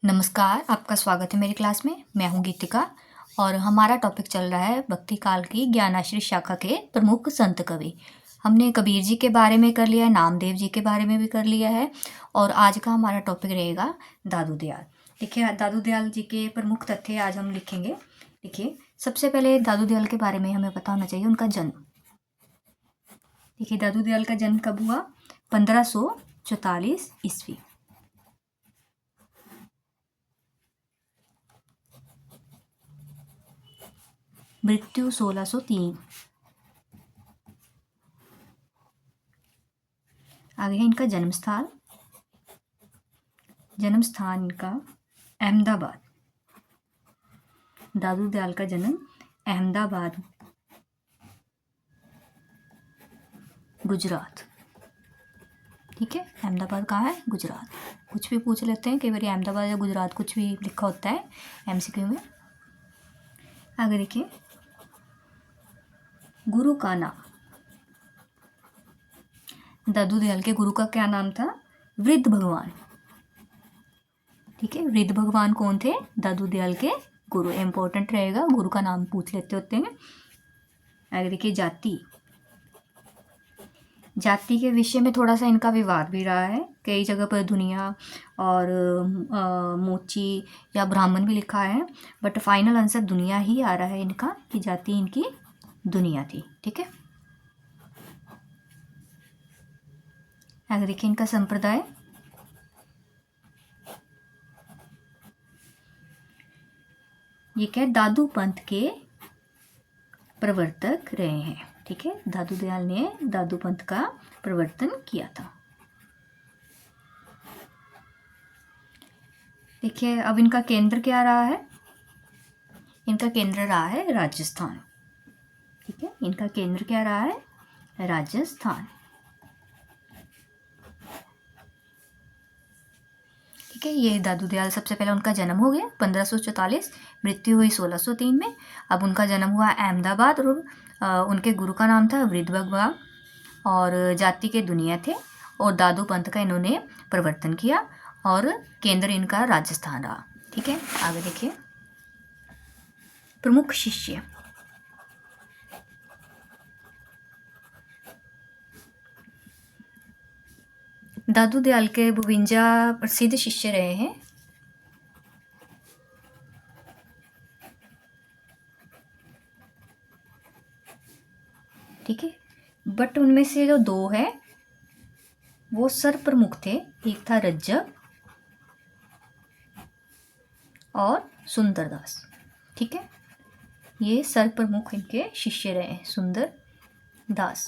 नमस्कार, आपका स्वागत है मेरी क्लास में। मैं हूँ गीतिका और हमारा टॉपिक चल रहा है भक्ति काल की ज्ञानाश्री शाखा के प्रमुख संत कवि। हमने कबीर जी के बारे में कर लिया है, नामदेव जी के बारे में भी कर लिया है और आज का हमारा टॉपिक रहेगा दादू दयाल। देखिए, दादू दयाल जी के प्रमुख तथ्य आज हम लिखेंगे। देखिए, सबसे पहले दादू दयाल के बारे में हमें पता होना चाहिए उनका जन्म। देखिए, दादू दयाल का जन्म कब हुआ? 1544 ईस्वी। मृत्यु 1603। आगे है इनका जन्म स्थान। जन्म स्थान इनका अहमदाबाद। दादू दयाल का जन्म अहमदाबाद, गुजरात। ठीक है, अहमदाबाद कहाँ है? गुजरात। कुछ भी पूछ लेते हैं, कई बार अहमदाबाद या गुजरात कुछ भी लिखा होता है एमसीक्यू में। आगे देखिए, गुरु का नाम। दादू दयाल के गुरु का क्या नाम था? वृद्ध भगवान। ठीक है, वृद्ध भगवान कौन थे? दादू दयाल के गुरु। इंपॉर्टेंट रहेगा, गुरु का नाम पूछ लेते होते हैं। आगे देखिए, जाति। जाति के विषय में थोड़ा सा इनका विवाद भी रहा है। कई जगह पर दुनिया और मोची या ब्राह्मण भी लिखा है, बट फाइनल आंसर दुनिया ही आ रहा है इनका, कि जाति इनकी दुनिया थी। ठीक है, आगे देखिए इनका संप्रदाय। ये क्या? दादू पंथ के प्रवर्तक रहे हैं। ठीक है, दादू दयाल ने दादू पंथ का प्रवर्तन किया था। देखिए, अब इनका केंद्र क्या रहा है? इनका केंद्र रहा है राजस्थान। ठीक है, इनका केंद्र क्या रहा है? राजस्थान। ठीक है, ये दादू दयाल, सबसे पहले उनका जन्म हो गया 1544, मृत्यु हुई 1603 में। अब उनका जन्म हुआ अहमदाबाद और उनके गुरु का नाम था वृद्ध भगवान और जाति के दुनिया थे और दादू पंथ का इन्होंने प्रवर्तन किया और केंद्र इनका राजस्थान रहा। ठीक है, आगे देखिए, प्रमुख शिष्य। दादू दयाल के 52 प्रसिद्ध शिष्य रहे हैं। ठीक है, बट उनमें से जो दो है वो सर प्रमुख थे। एक था रज्जब और सुंदरदास। ठीक है, ये सर प्रमुख इनके शिष्य रहे हैं, सुंदर दास,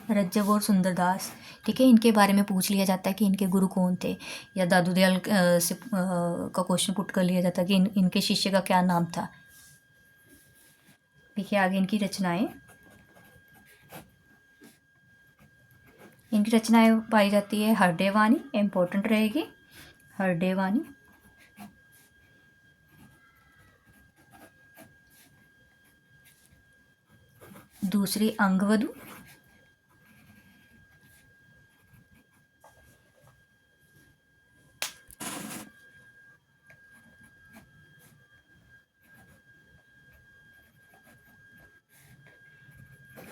रज्जब और सुंदरदास। ठीक है, इनके बारे में पूछ लिया जाता है कि इनके गुरु कौन थे, या दादू दयाल से का क्वेश्चन पुट कर लिया जाता है कि इनके शिष्य का क्या नाम था। देखिए, आगे इनकी रचनाएं। इनकी रचनाएं पाई जाती है हरदेय वाणी, इंपॉर्टेंट रहेगी हरदेय वाणी। दूसरी अंगवधु।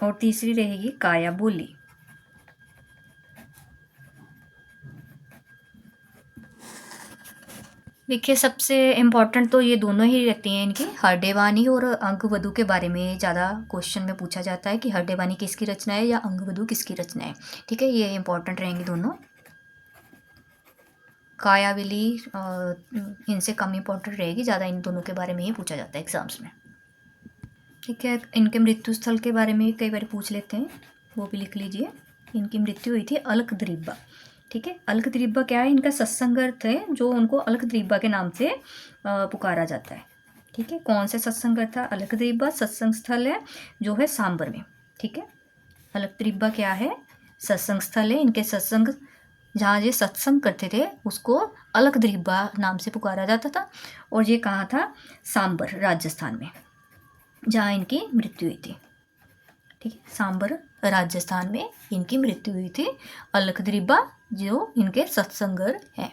और तीसरी रहेगी काया बोली। देखिए, सबसे इम्पोर्टेंट तो ये दोनों ही रहती हैं इनकी, हरदेय वाणी और अंगवधु के बारे में ज़्यादा क्वेश्चन में पूछा जाता है कि हरदेय वाणी किसकी रचना है या अंगवधु किसकी रचना है। ठीक है, ये इम्पोर्टेंट रहेंगी दोनों। कायावली इनसे कम इम्पोर्टेंट रहेगी, ज़्यादा इन दोनों के बारे में ही पूछा जाता है एग्जाम्स में। ठीक है, इनके मृत्यु स्थल के बारे में कई बार पूछ लेते हैं, वो भी लिख लीजिए। इनकी मृत्यु हुई थी अलकतरीबा। ठीक है, अलकतरीबा क्या है? इनका सत्संग अर्थ है, जो उनको अलकतरीबा के नाम से पुकारा जाता है। ठीक है, कौन से सत्संग अर्थ था? अलकतरीबा सत्संग स्थल है जो है सांबर में। ठीक है, अलकतरीबा क्या है? सत्संग स्थल है। इनके सत्संग, जहाँ ये सत्संग करते थे उसको अलकतरीबा नाम से पुकारा जाता था और ये कहाँ था? सांबर, राजस्थान में, जहाँ इनकी मृत्यु हुई थी। ठीक है, सांबर राजस्थान में इनकी मृत्यु हुई थी। अलकतरीबा जो इनके सत्संगर हैं।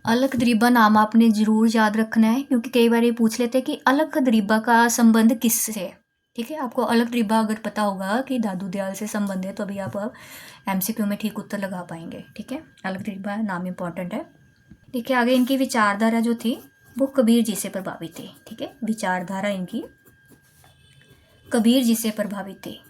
अलख दरीबा नाम आपने ज़रूर याद रखना है, क्योंकि कई बार ये पूछ लेते हैं कि अलख दरीबा का संबंध किससे है। ठीक है, आपको अलख दरीबा अगर पता होगा कि दादू दयाल से संबंध है तो अभी आप MCQ में ठीक उत्तर लगा पाएंगे। ठीक है, अलख दरीबा नाम इम्पॉर्टेंट है। देखिए आगे इनकी विचारधारा जो थी वो कबीर जी से प्रभावित थी। ठीक है, विचारधारा इनकी कबीर जी से प्रभावित थी।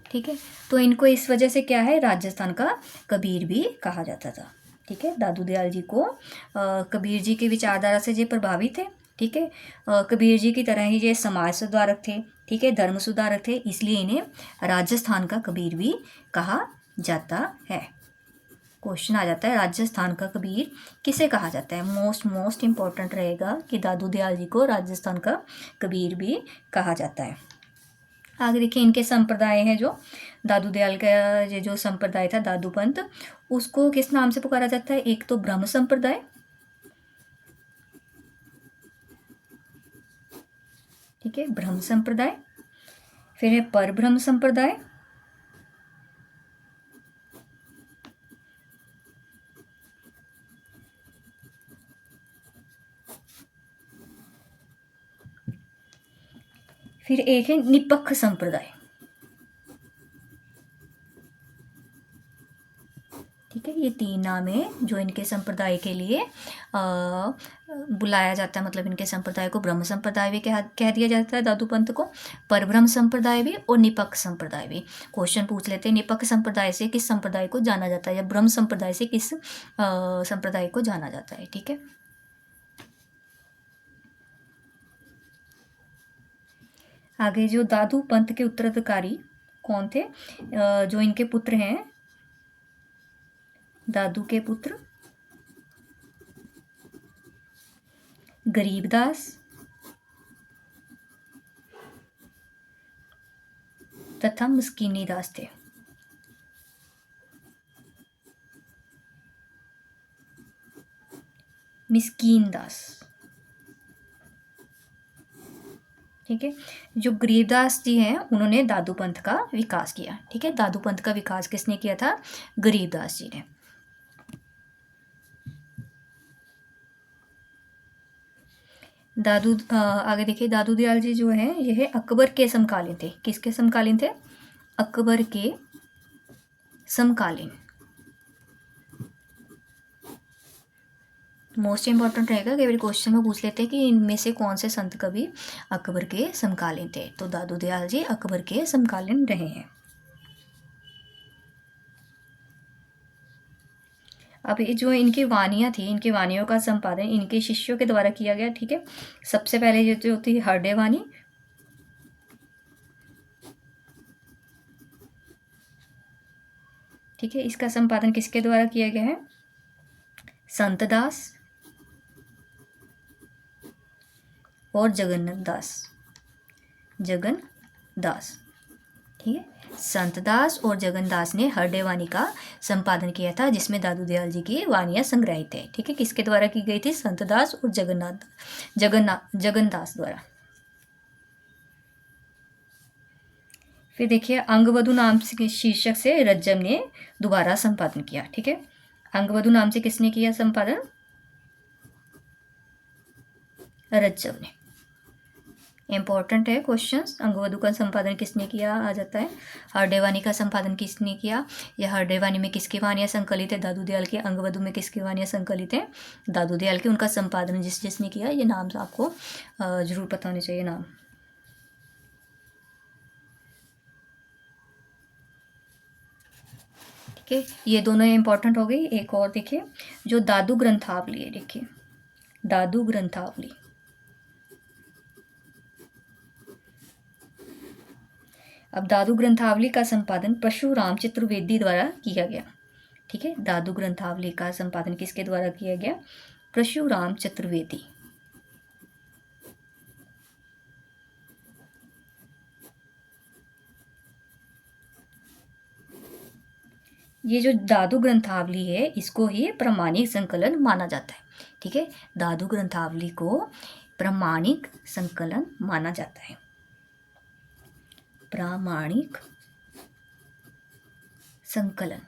ठीक है, तो इनको इस वजह से क्या है, राजस्थान का कबीर भी कहा जाता था। ठीक है, दादू दयाल जी को कबीर जी की विचारधारा से ये प्रभावित थे। ठीक है, कबीर जी की तरह ही ये समाज सुधारक थे। ठीक है, धर्म सुधारक थे, इसलिए इन्हें राजस्थान का कबीर भी कहा जाता है। क्वेश्चन आ जाता है राजस्थान का कबीर किसे कहा जाता है। मोस्ट इम्पॉर्टेंट रहेगा कि दादू दयाल जी को राजस्थान का कबीर भी कहा जाता है। आगे देखिए इनके संप्रदाय हैं जो दादू दयाल का ये जो संप्रदाय था दादू पंथ, उसको किस नाम से पुकारा जाता है। एक तो ब्रह्म संप्रदाय, ठीक है, ब्रह्म संप्रदाय, फिर है पर ब्रह्म संप्रदाय, फिर एक है निपक्ष संप्रदाय। ठीक है, ये 3 नाम है जो इनके संप्रदाय के लिए बुलाया जाता है। मतलब इनके संप्रदाय को ब्रह्म संप्रदाय भी कह दिया जाता है दादू पंथ को, परब्रह्म संप्रदाय भी और निपक्ष संप्रदाय भी। क्वेश्चन पूछ लेते हैं निपक्ष संप्रदाय से किस संप्रदाय को जाना जाता है, या ब्रह्म संप्रदाय से किस संप्रदाय को जाना जाता है। ठीक है, आगे जो दादू पंथ के उत्तराधिकारी कौन थे, जो इनके पुत्र हैं, दादू के पुत्र गरीबदास तथा मस्कीनी दास थे। मिस्कीन दास। ठीक है, जो गरीबदास जी हैं उन्होंने दादू पंथ का विकास किया। ठीक है, दादू पंथ का विकास किसने किया था, गरीबदास जी ने। आगे देखिए दादू दयाल जी जो है ये है अकबर के समकालीन थे। किसके समकालीन थे, अकबर के समकालीन। मोस्ट इंपॉर्टेंट रहेगा, कई बार क्वेश्चन में पूछ लेते हैं कि इनमें से कौन से संत कवि अकबर के समकालीन थे, तो दादू दयाल जी अकबर के समकालीन रहे हैं। अब ये जो इनकी वानियाँ थी, इनकी वानियों का संपादन इनके शिष्यों के द्वारा किया गया। ठीक है, सबसे पहले ये जो थी हरडे वानी, ठीक है, इसका संपादन किसके द्वारा किया गया है, संत दास और जगन्नाथ दास। जगन दास, ठीक है, संत दास और जगन दास ने हरडे वानी का संपादन किया था, जिसमें दादू दयाल जी की वानियाँ संग्रहित है। ठीक है, किसके द्वारा की गई थी, संत दास और जगन्दास द्वारा। फिर देखिए अंगवधु नाम से शीर्षक से रज्जम ने दोबारा संपादन किया। ठीक है, अंगवधु नाम से किसने किया संपादन, रज्जम ने। इंपॉर्टेंट है क्वेश्चंस, अंगवधु का संपादन किसने किया आ जाता है, हरडेवानी का संपादन किसने किया, या हरडेवानी में किसकी वानियाँ संकलित है, दादू दयाल की। अंगवधु में किसकी वानियाँ संकलित है, दादू दयाल की। उनका संपादन जिसने किया, ये नाम आपको जरूर पता होने चाहिए नाम। ठीक है, ये दोनों इंपॉर्टेंट हो गई। एक और देखिए जो दादू ग्रंथावली है, देखिए दादू ग्रंथावली। अब दादू ग्रंथावली का संपादन परशुराम चतुर्वेदी द्वारा किया गया। ठीक है, दादू ग्रंथावली का संपादन किसके द्वारा किया गया, परशुराम चतुर्वेदी। ये जो दादू ग्रंथावली है इसको ही प्रामाणिक संकलन माना जाता है। ठीक है, दादू ग्रंथावली को प्रामाणिक संकलन माना जाता है। प्रामाणिक संकलन।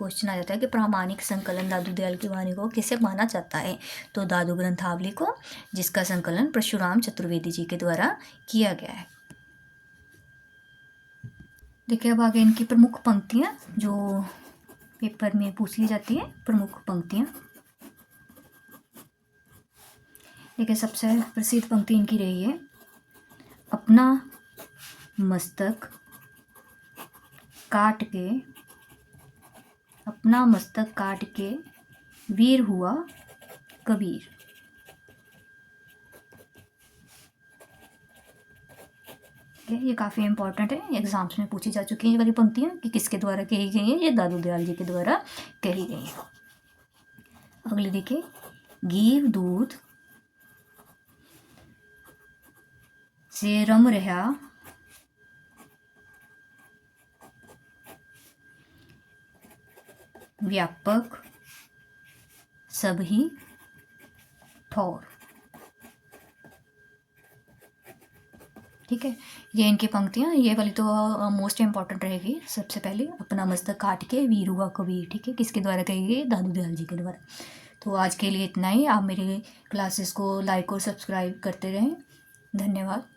क्वेश्चन आ जाता है कि प्रामाणिक संकलन दादू दयाल की वाणी को किसे माना जाता है, तो दादू ग्रंथावली को, जिसका संकलन परशुराम चतुर्वेदी जी के द्वारा किया गया है। देखिए अब आगे इनकी प्रमुख पंक्तियाँ जो पेपर में पूछ ली जाती है। प्रमुख पंक्तियाँ देखिए, सबसे प्रसिद्ध पंक्ति इनकी रही है, अपना मस्तक काट के, अपना मस्तक काट के वीर हुआ कबीर। ये काफ़ी इंपॉर्टेंट है, एग्जाम्स में पूछी जा चुकी है ये वाली पंक्तियाँ कि किसके द्वारा कही गई है, ये दादू दयाल जी के द्वारा कही गई है। अगले देखिए, घी दूध से रम रहा व्यापक सब ही ठौर। ठीक है, ये इनकी पंक्तियाँ, ये वाली तो मोस्ट इम्पॉर्टेंट रहेगी। सबसे पहले, अपना मस्तक काट के वीर हुआ कबीर। ठीक है, किसके द्वारा कही गई, दादू दयाल जी के द्वारा। तो आज के लिए इतना ही। आप मेरे क्लासेस को लाइक और सब्सक्राइब करते रहें। धन्यवाद।